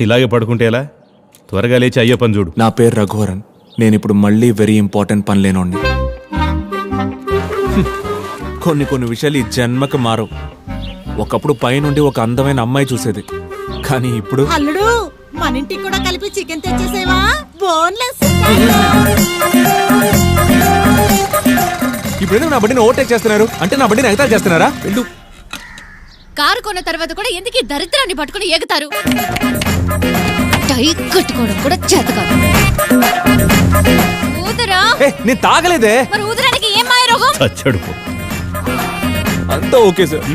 ఇలాగే పడుకుంటే ఎలా? త్వరగా లేచి అయ్యే పని చూడు. నా పేరు రఘువరన్. నేను ఇప్పుడు మళ్ళీ వెరీ ఇంపార్టెంట్ పని లేనోండి. కొన్ని విషయాలు ఈ జన్మకు మారవు. ఒకప్పుడు పైనుండి ఒక అందమైన అమ్మాయి చూసేది, కానీ ఇప్పుడు అల్లుడు మన ఇంటికి కూడా కలిపి చికెన్ తెచ్చేసేవా? బోన్లెస్. ఇప్పుడు నా బడిని ఓవర్టేక్ చేస్తున్నారు అంటే నా బడిని ఎగతాళి చేస్తున్నారా? వెళ్ళు. కారు కొన్న తర్వాత కూడా ఎందుకు ఈ దరిద్రాన్ని పట్టుకుని ఎగుతారు? టై కట్టుకోవడం కూడా చేత కాదు. ఊదరా? నేను తాగలేదే. మరి ఊదరానికి ఏం మాయ రోగం? చచ్చడు పో. అంతా ఓకే సార్,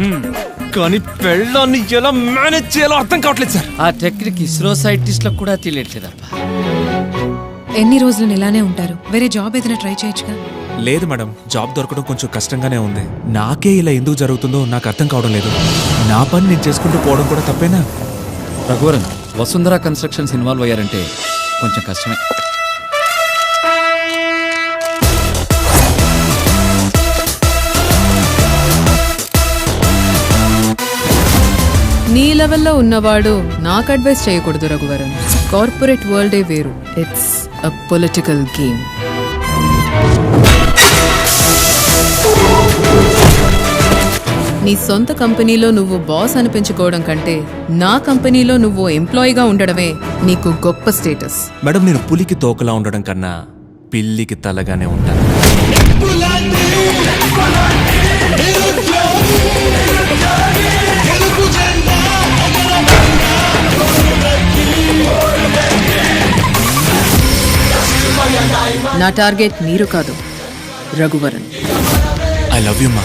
కానీ పెళ్ళాన్ని ఎలా మేనేజ్ చేయాలో అర్థం కావట్లేదు సార్. ఆ టెక్నిక్ ఇస్రో సైంటిస్ట్లకు కూడా తెలియట్లేదప్పా. ఎన్ని రోజులు ఇలానే ఉంటారు? వేరే జాబ్ ఏదైనా ట్రై చేయొచ్చుగా? లేదు మేడం, జాబ్ దొరకడం కొంచెం కష్టంగానే ఉంది. నాకే ఇలా ఎందుకు జరుగుతుందో నాకు అర్థం కావడం లేదు. నా పని నేను చేసుకుంటూ పోవడం కూడా తప్పేనా? రఘువరన్, వసుంధర కన్స్ట్రక్షన్స్ ఇన్వాల్వ్ అయ్యారంటే కొంచెం కష్టమే. నీ లెవెల్లో ఉన్నవాడు నాకు అడ్వైస్ చేయకూడదు రఘువరన్. కార్పొరేట్ వరల్డే వేరు. It's a political game. నీ సొంత కంపెనీలో నువ్వు బాస్ అనిపించుకోవడం కంటే నా కంపెనీలో నువ్వు ఎంప్లాయీగా ఉండడమే నీకు గొప్ప స్టేటస్. మేడం, నేను పులికి తోకలా ఉండడం కన్నా పిల్లికి తలగానే ఉంటాను. నా టార్గెట్ మీరు కాదు, రఘువరన్. ఐ లవ్ యూ మా.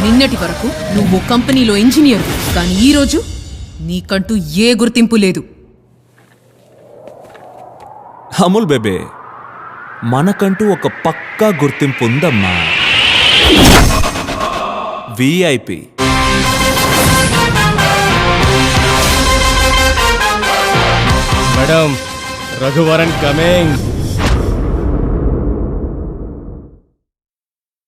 నిన్నటి వరకు నువ్వు కంపెనీలో ఇంజనీర్, కానీ ఈ రోజు నీకంటూ ఏ గుర్తింపు లేదు. అమూల్ బేబే, మనకంటూ ఒక పక్కా గుర్తింపు ఉందమ్మా. విఐపి. Madam, Raghuvaran coming.